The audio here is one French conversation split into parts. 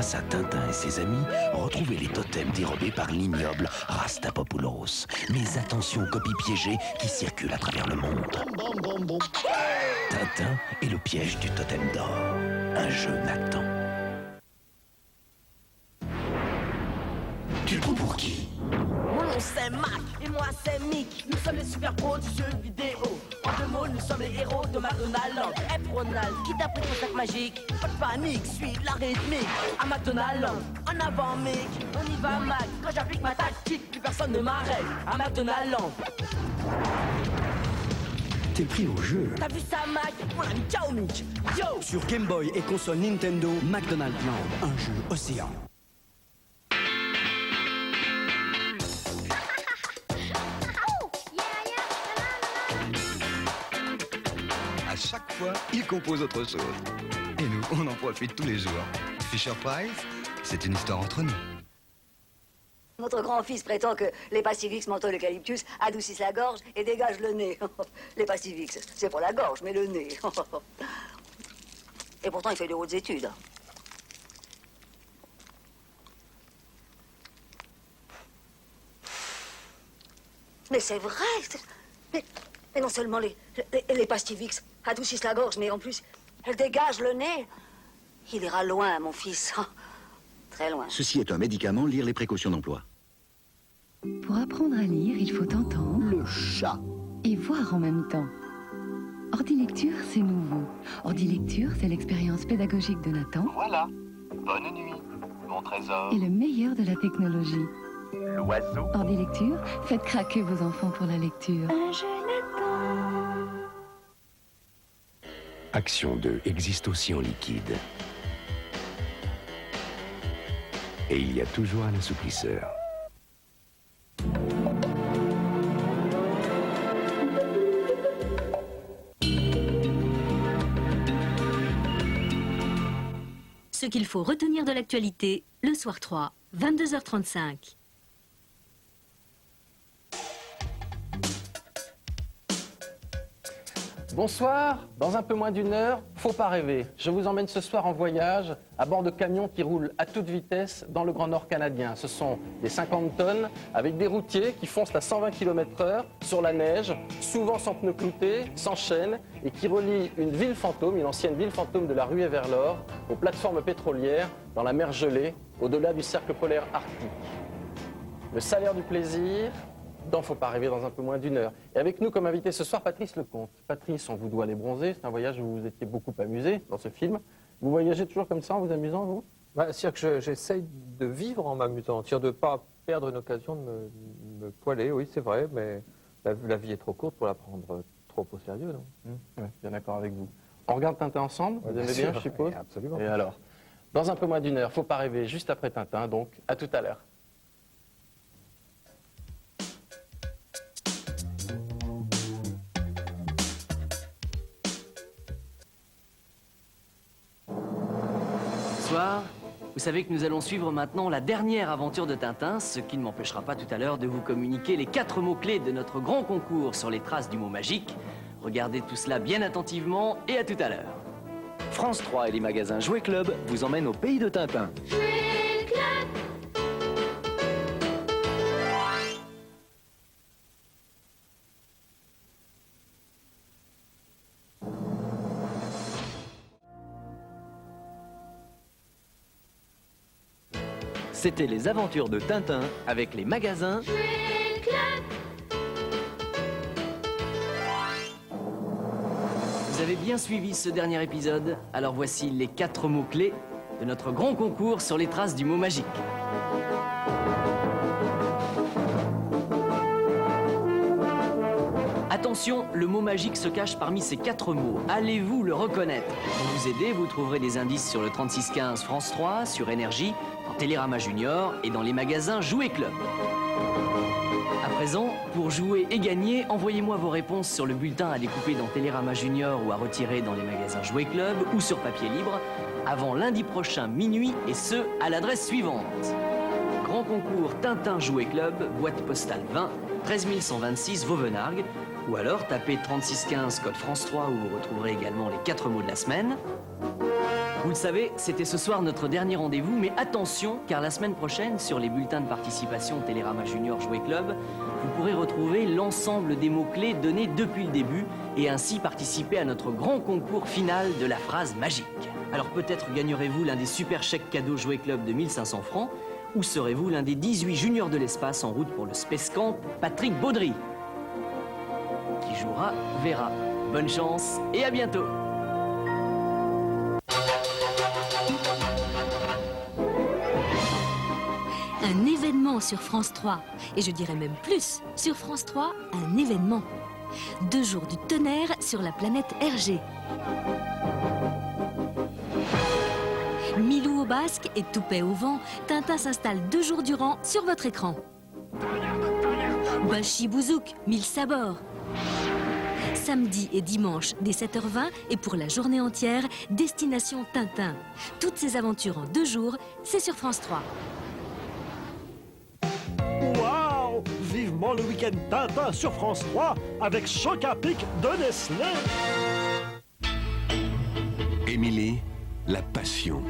grâce à Tintin et ses amis, retrouver les totems dérobés par l'ignoble Rastapopoulos. Mais attention aux copies piégées qui circulent à travers le monde. Tintin et le piège du totem d'or. Un jeu Nathan. Tu le prends pour qui? Mon nom c'est Mac et moi c'est Mick. Nous sommes les super pros du jeu vidéo. En deux mots, nous sommes les héros de McDonald's. Hey Ronald, qui t'a pris ton sac magique? Pas de panique, suis la rythmique. À McDonald's, en avant Mick, on y va Mac. Quand j'applique ma tactique, plus personne ne m'arrête. À McDonald's. T'es pris au jeu. T'as vu ça Mac? On a mis ciao Mick. Yo! Sur Game Boy et console Nintendo, McDonald's Land, un jeu océan. À chaque fois, il compose autre chose. Et nous, on en profite tous les jours. Fisher Price, c'est une histoire entre nous. Notre grand-fils prétend que les Pastifix menthol eucalyptus adoucissent la gorge et dégagent le nez. Les Pastifix, c'est pour la gorge, mais le nez. Et pourtant, il fait de hautes études. Mais c'est vrai. Mais non seulement les Pastifix adoucissent la gorge, mais en plus, elles dégagent le nez. Il ira loin, mon fils. Très loin. Ceci est un médicament, lire les précautions d'emploi. Pour apprendre à lire, il faut entendre Le chat. et voir en même temps. Ordi-lecture, c'est nouveau. Ordi-lecture, c'est l'expérience pédagogique de Nathan. Voilà. Bonne nuit, mon trésor. Et le meilleur de la technologie. L'oiseau. Ordi-lecture, faites craquer vos enfants pour la lecture. Un jeu Nathan. Action 2 existe aussi en liquide. Et il y a toujours un assouplisseur. Ce qu'il faut retenir de l'actualité, le soir 3, 22h35. Bonsoir, dans un peu moins d'une heure, faut pas rêver. Je vous emmène ce soir en voyage à bord de camions qui roulent à toute vitesse dans le Grand Nord canadien. Ce sont des 50 tonnes avec des routiers qui foncent à 120 km/h sur la neige, souvent sans pneus cloutés, sans chaîne, et qui relient une ville fantôme, une ancienne ville fantôme de la ruée vers l'or, aux plateformes pétrolières dans la mer gelée, au-delà du cercle polaire arctique. Le salaire du plaisir, dans Faut pas rêver dans un peu moins d'une heure. Et avec nous comme invité ce soir, Patrice Lecomte. Patrice, on vous doit les bronzer. C'est un voyage où vous vous étiez beaucoup amusé dans ce film. Vous voyagez toujours comme ça en vous amusant, vous? C'est-à-dire que j'essaye de vivre en m'amusant, de ne pas perdre une occasion de me poiler, oui c'est vrai, mais la vie est trop courte pour la prendre trop au sérieux, non? Oui, bien d'accord avec vous. On regarde Tintin ensemble, vous aimez bien, je suppose? Absolument. Et alors, dans un peu moins d'une heure, Faut pas rêver, juste après Tintin, donc à tout à l'heure. Bonsoir. Vous savez que nous allons suivre maintenant la dernière aventure de Tintin, ce qui ne m'empêchera pas tout à l'heure de vous communiquer les 4 mots-clés de notre grand concours sur les traces du mot magique. Regardez tout cela bien attentivement et à tout à l'heure. France 3 et les magasins Jouet Club vous emmènent au pays de Tintin. Jouet Club. C'était les aventures de Tintin avec les magasins Jouet Club. Vous avez bien suivi ce dernier épisode, alors voici les 4 mots-clés de notre grand concours sur les traces du mot magique. Attention, le mot magique se cache parmi ces 4 mots. Allez-vous le reconnaître? Pour vous aider, vous trouverez des indices sur le 3615 France 3, sur Énergie, dans Télérama Junior et dans les magasins Jouet Club. À présent, pour jouer et gagner, envoyez-moi vos réponses sur le bulletin à découper dans Télérama Junior ou à retirer dans les magasins Jouet Club ou sur papier libre avant lundi prochain minuit et ce, à l'adresse suivante. Grand concours Tintin Jouet Club, boîte postale 20, 13 126 Vauvenargues, ou alors tapez 3615 code France 3 où vous retrouverez également les 4 mots de la semaine. Vous le savez, c'était ce soir notre dernier rendez-vous, mais attention, car la semaine prochaine, sur les bulletins de participation Télérama Junior Jouet Club, vous pourrez retrouver l'ensemble des mots-clés donnés depuis le début et ainsi participer à notre grand concours final de la phrase magique. Alors peut-être gagnerez-vous l'un des super chèques cadeaux Jouet Club de 1500 francs, ou serez-vous l'un des 18 juniors de l'espace en route pour le Space Camp Patrick Baudry. Qui jouera, verra. Bonne chance et à bientôt. Un événement sur France 3. Et je dirais même plus, sur France 3, un événement. 2 jours du tonnerre sur la planète Hergé. Milou au basque et Toupet au vent, Tintin s'installe 2 jours durant sur votre écran. Bachi Bouzouk, 1000 sabords. Samedi et dimanche dès 7h20 et pour la journée entière, Destination Tintin. Toutes ces aventures en 2 jours, c'est sur France 3. Waouh! Vivement le week-end Tintin sur France 3 avec Choc à pic de Nestlé. Émilie, la passion.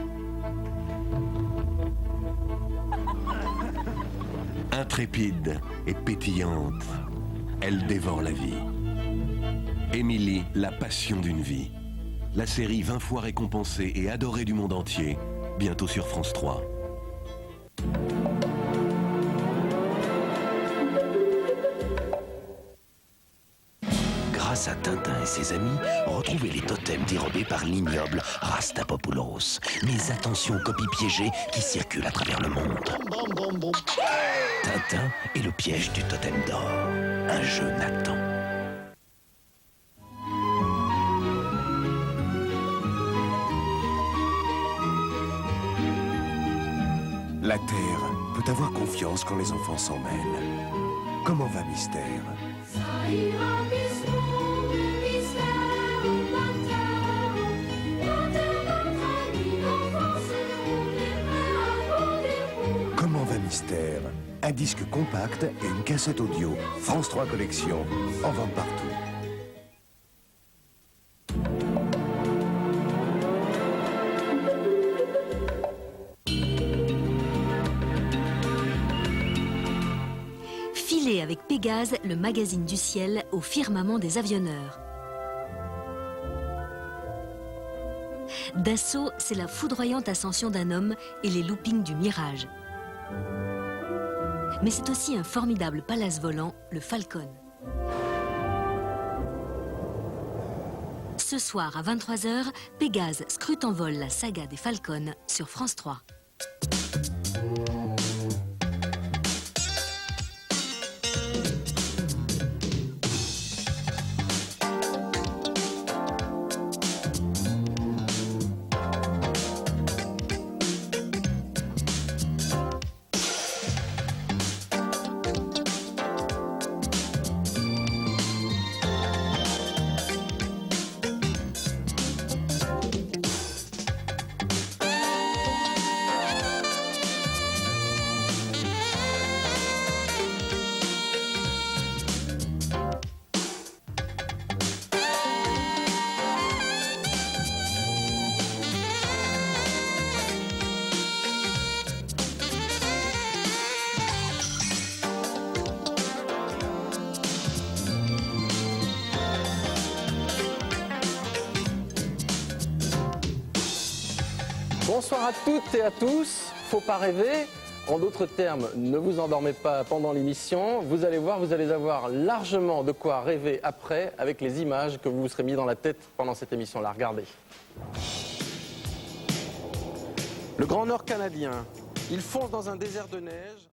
Intrépide et pétillante, elle dévore la vie. Émilie, la passion d'une vie. La série 20 fois récompensée et adorée du monde entier, bientôt sur France 3. Grâce à Tintin et ses amis, retrouvez les totems dérobés par l'ignoble Rastapopoulos. Mais attention aux copies piégées qui circulent à travers le monde. Tintin et le piège du totem d'or. Un jeu Nathan. La Terre peut avoir confiance quand les enfants s'en mêlent. Comment va Mystère? Ça ira piston, mystère au matin. Notre ami, enfants seront des frères pour des roues. Comment va Mystère? Un disque compact et une cassette audio. France 3 Collection, en vente partout. Filez avec Pégase, le magazine du ciel au firmament des avionneurs. Dassault, c'est la foudroyante ascension d'un homme et les loopings du Mirage. Mais c'est aussi un formidable palace volant, le Falcon. Ce soir à 23h, Pégase scrute en vol la saga des Falcons sur France 3. Bonsoir à toutes et à tous. Faut pas rêver. En d'autres termes, ne vous endormez pas pendant l'émission. Vous allez voir, vous allez avoir largement de quoi rêver après avec les images que vous vous serez mis dans la tête pendant cette émission-là. Regardez. Le Grand Nord canadien. Il fonce dans un désert de neige.